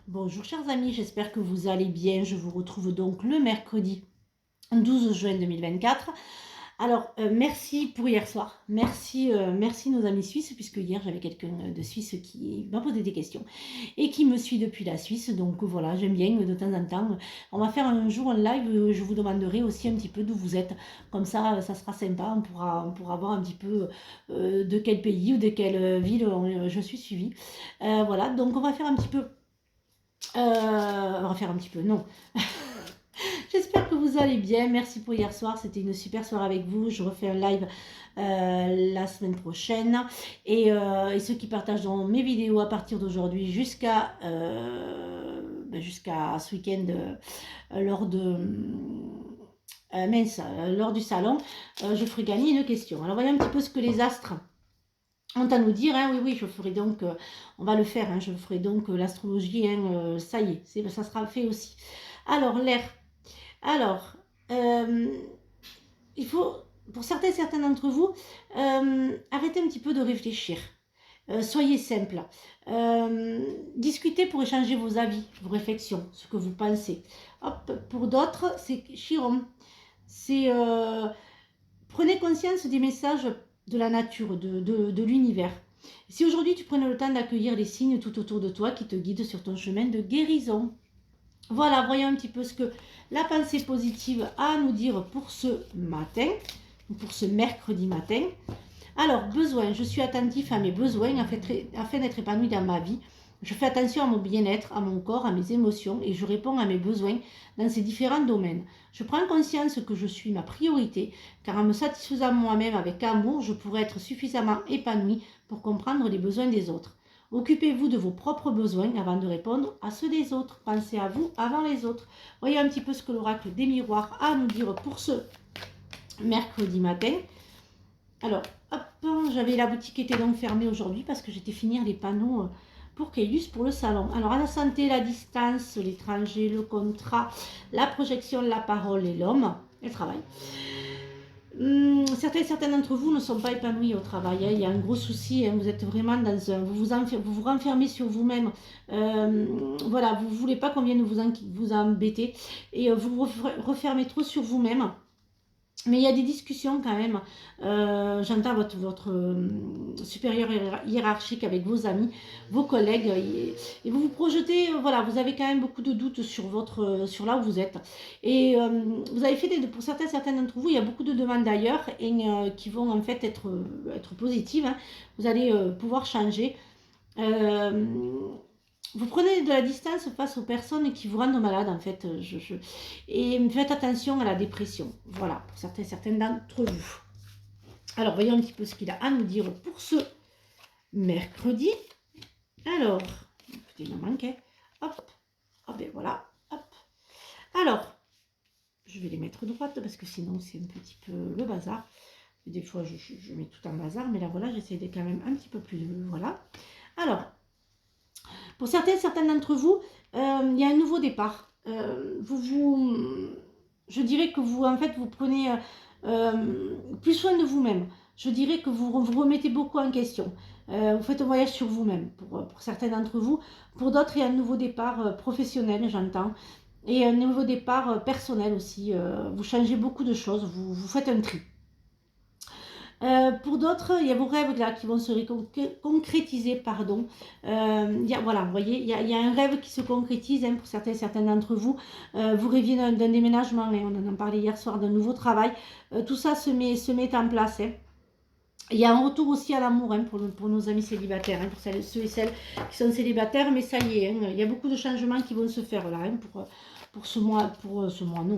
Bonjour chers amis, j'espère que vous allez bien. Je vous retrouve donc le mercredi 12 juin 2024. Alors, merci pour hier soir. Merci nos amis suisses, puisque hier j'avais quelqu'un de Suisse qui m'a posé des questions et qui me suit depuis la Suisse. Donc voilà, j'aime bien de temps en temps. On va faire un jour un live, je vous demanderai aussi un petit peu d'où vous êtes. Comme ça sera sympa, on pourra voir un petit peu de quel pays ou de quelle ville je suis suivie. Voilà, donc on va faire un petit peu, non. J'espère que vous allez bien. Merci pour hier soir. C'était une super soirée avec vous. Je refais un live la semaine prochaine. Et ceux qui partagent mes vidéos à partir d'aujourd'hui jusqu'à ce week-end lors de... lors du salon, je ferai gagner une question. Alors voyons un petit peu ce que les astres ont à nous dire. Hein. Oui, je ferai donc, on va le faire, hein, je ferai donc l'astrologie, hein, ça y est, ça sera fait aussi. Alors, l'air. Alors, il faut, pour certains d'entre vous, arrêter un petit peu de réfléchir. Soyez simple. Discutez pour échanger vos avis, vos réflexions, ce que vous pensez. Hop, pour d'autres, c'est Chiron. C'est prenez conscience des messages de la nature, de l'univers. Si aujourd'hui tu prenais le temps d'accueillir les signes tout autour de toi qui te guident sur ton chemin de guérison. Voilà, voyons un petit peu ce que la pensée positive a à nous dire pour ce matin, pour ce mercredi matin. Alors, besoin, je suis attentif à mes besoins afin d'être épanoui dans ma vie. Je fais attention à mon bien-être, à mon corps, à mes émotions et je réponds à mes besoins dans ces différents domaines. Je prends conscience que je suis ma priorité car en me satisfaisant moi-même avec amour, je pourrai être suffisamment épanoui pour comprendre les besoins des autres. Occupez-vous de vos propres besoins avant de répondre à ceux des autres. Pensez à vous avant les autres. Voyez un petit peu ce que l'oracle des miroirs a à nous dire pour ce mercredi matin. Alors, hop, j'avais la boutique qui était donc fermée aujourd'hui parce que j'étais finir les panneaux pour Kélius pour le salon. Alors, à la santé, la distance, l'étranger, le contrat, la projection, la parole et l'homme, et le travail. Certains d'entre vous ne sont pas épanouis au travail. Hein. Il y a un gros souci. Hein. Vous êtes vraiment dans un... Vous vous renfermez sur vous-même. Voilà, vous ne voulez pas qu'on vienne vous embêter. Et vous refermez trop sur vous-même. Mais il y a des discussions quand même. J'entends votre supérieur hiérarchique avec vos amis, vos collègues, et vous vous projetez. Voilà, vous avez quand même beaucoup de doutes sur là où vous êtes. Et vous avez fait pour certains d'entre vous, il y a beaucoup de demandes d'ailleurs et qui vont en fait être positives. Hein. Vous allez pouvoir changer. Vous prenez de la distance face aux personnes qui vous rendent malade en fait. Et faites attention à la dépression. Voilà, pour certains d'entre vous. Alors, voyons un petit peu ce qu'il a à nous dire pour ce mercredi. Alors, écoutez, il m'en manquait. Hop, hop, et voilà. Hop. Alors, je vais les mettre droites parce que sinon c'est un petit peu le bazar. Des fois, je mets tout en bazar, mais là, voilà, j'essaie de quand même un petit peu plus. Voilà. Alors, pour certains d'entre vous, il y a un nouveau départ. Je dirais que vous, en fait, vous prenez plus soin de vous-même. Je dirais que vous remettez beaucoup en question. Vous faites un voyage sur vous-même, pour certains d'entre vous. Pour d'autres, il y a un nouveau départ professionnel, j'entends. Et un nouveau départ personnel aussi. Vous changez beaucoup de choses, vous faites un tri. Pour d'autres, il y a vos rêves là qui vont se concrétiser, pardon. Voilà, vous voyez, il y a un rêve qui se concrétise hein, pour certains d'entre vous. Vous rêviez d'un déménagement, hein, on en a parlé hier soir, d'un nouveau travail. Tout ça se met en place. Hein. Il y a un retour aussi à l'amour hein, pour nos amis célibataires, hein, pour ceux et celles qui sont célibataires, mais ça y est, hein, il y a beaucoup de changements qui vont se faire là hein, pour ce mois, non.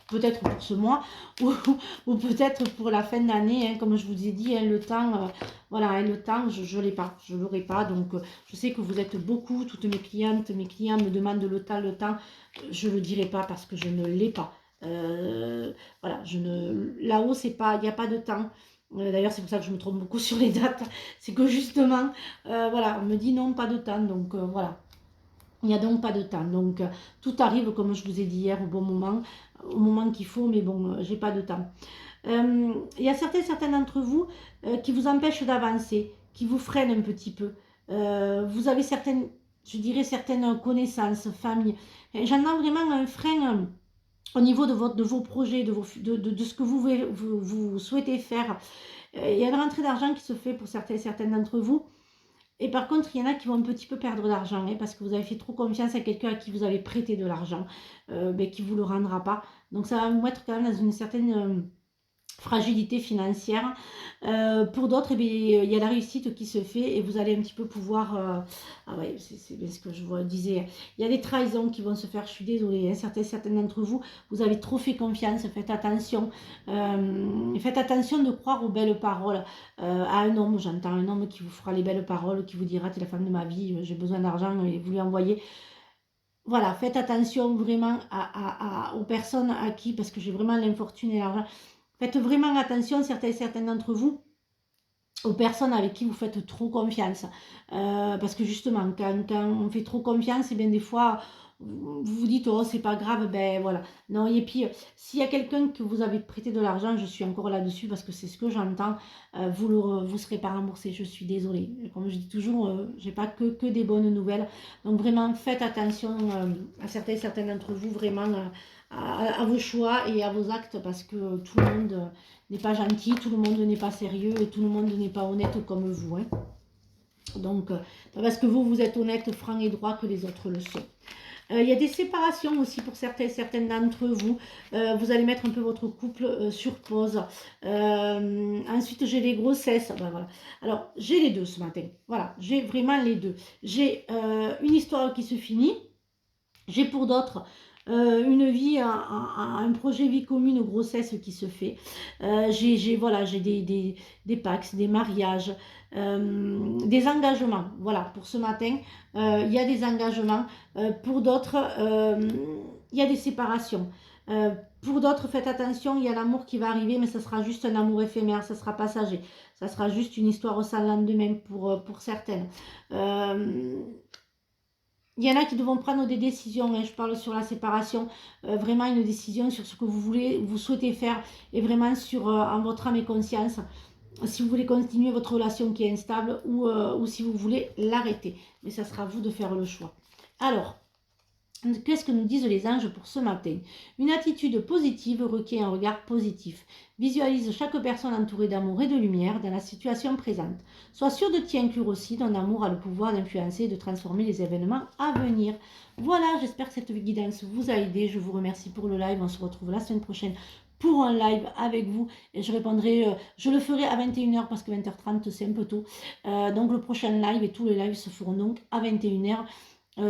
Peut-être pour ce mois ou peut-être pour la fin d'année, hein, comme je vous ai dit, hein, le temps, voilà, hein, le temps, je l'ai pas, je l'aurai pas. Donc, je sais que vous êtes beaucoup, toutes mes clients me demandent le temps, je le dirai pas parce que je ne l'ai pas. Voilà, là-haut, c'est pas, il n'y a pas de temps. D'ailleurs, c'est pour ça que je me trompe beaucoup sur les dates. C'est que justement, voilà, on me dit non, pas de temps. Donc, voilà. Il n'y a donc pas de temps. Donc, tout arrive, comme je vous ai dit hier, au bon moment, au moment qu'il faut, mais bon, j'ai pas de temps. Il y a certains d'entre vous qui vous empêchent d'avancer, qui vous freinent un petit peu. Vous avez je dirais certaines connaissances, famille. J'entends vraiment un frein au niveau de vos projets, de ce que vous souhaitez faire. Il y a une rentrée d'argent qui se fait pour certaines d'entre vous. Et par contre, il y en a qui vont un petit peu perdre de l'argent, hein, parce que vous avez fait trop confiance à quelqu'un à qui vous avez prêté de l'argent, mais qui ne vous le rendra pas. Donc ça va vous mettre quand même dans une certaine fragilité financière. Pour d'autres, eh bien, il y a la réussite qui se fait et vous allez un petit peu pouvoir... ah ouais, c'est bien ce que je vous disais. Il y a des trahisons qui vont se faire, je suis désolée, hein, certaines d'entre vous, vous avez trop fait confiance, faites attention. Faites attention de croire aux belles paroles. À un homme, j'entends un homme qui vous fera les belles paroles, qui vous dira, t'es la femme de ma vie, j'ai besoin d'argent et vous lui envoyez. Voilà, faites attention vraiment aux personnes à qui, parce que j'ai vraiment l'infortune et l'argent. Faites vraiment attention, certaines d'entre vous, aux personnes avec qui vous faites trop confiance. Parce que justement, quand on fait trop confiance, et bien des fois, vous vous dites, oh, c'est pas grave, ben voilà. Non, et puis, s'il y a quelqu'un que vous avez prêté de l'argent, je suis encore là-dessus parce que c'est ce que j'entends, vous serez pas remboursé, je suis désolée. Comme je dis toujours, j'ai pas que des bonnes nouvelles. Donc vraiment, faites attention à certains d'entre vous, vraiment à vos choix et à vos actes parce que tout le monde n'est pas gentil, tout le monde n'est pas sérieux et tout le monde n'est pas honnête comme vous. Hein. Donc, parce que vous êtes honnête, franc et droit que les autres le sont. Il y a des séparations aussi pour certaines d'entre vous. Vous allez mettre un peu votre couple sur pause. Ensuite, j'ai les grossesses. Ben, voilà. Alors, j'ai les deux ce matin. Voilà, j'ai vraiment les deux. J'ai une histoire qui se finit. J'ai pour d'autres une vie, un projet vie commune, grossesse qui se fait. Voilà, j'ai des pax, des mariages, des engagements. Voilà, pour ce matin, il y a des engagements. Pour d'autres, il y a des séparations. Pour d'autres, faites attention, il y a l'amour qui va arriver, mais ça sera juste un amour éphémère, ça sera passager. Ça sera juste une histoire sans lendemain pour certaines. Il y en a qui devront prendre des décisions, hein, je parle sur la séparation, vraiment une décision sur ce que vous souhaitez faire et vraiment sur en votre âme et conscience, si vous voulez continuer votre relation qui est instable ou si vous voulez l'arrêter. Mais ça sera à vous de faire le choix. Alors, qu'est-ce que nous disent les anges pour ce matin? Une attitude positive requiert un regard positif. Visualise chaque personne entourée d'amour et de lumière dans la situation présente. Sois sûr de t'y inclure aussi, ton amour a le pouvoir d'influencer et de transformer les événements à venir. Voilà, j'espère que cette guidance vous a aidé. Je vous remercie pour le live. On se retrouve la semaine prochaine pour un live avec vous. Et je répondrai, je le ferai à 21h parce que 20h30 c'est un peu tôt. Donc le prochain live et tous les lives se feront donc à 21h.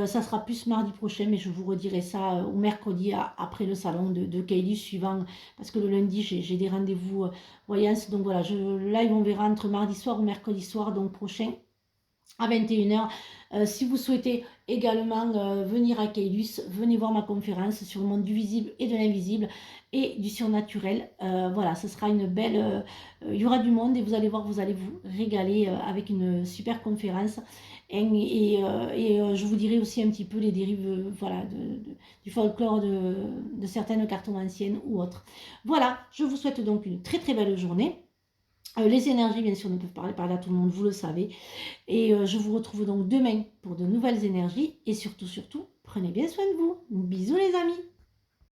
Ça sera plus mardi prochain, mais je vous redirai ça au mercredi après le salon de Kaylee suivant, parce que le lundi j'ai des rendez-vous voyance. Donc voilà, le live on verra entre mardi soir ou mercredi soir, donc prochain à 21h. Si vous souhaitez également venir à Kailus, venez voir ma conférence sur le monde du visible et de l'invisible et du surnaturel. Voilà, ce sera une belle... il y aura du monde et vous allez voir, vous allez vous régaler avec une super conférence. Et je vous dirai aussi un petit peu les dérives voilà, du folklore de certaines cartomanciennes ou autres. Voilà, je vous souhaite donc une très très belle journée. Les énergies, bien sûr, ne peuvent parler à tout le monde, vous le savez. Et je vous retrouve donc demain pour de nouvelles énergies. Et surtout, prenez bien soin de vous. Bisous les amis.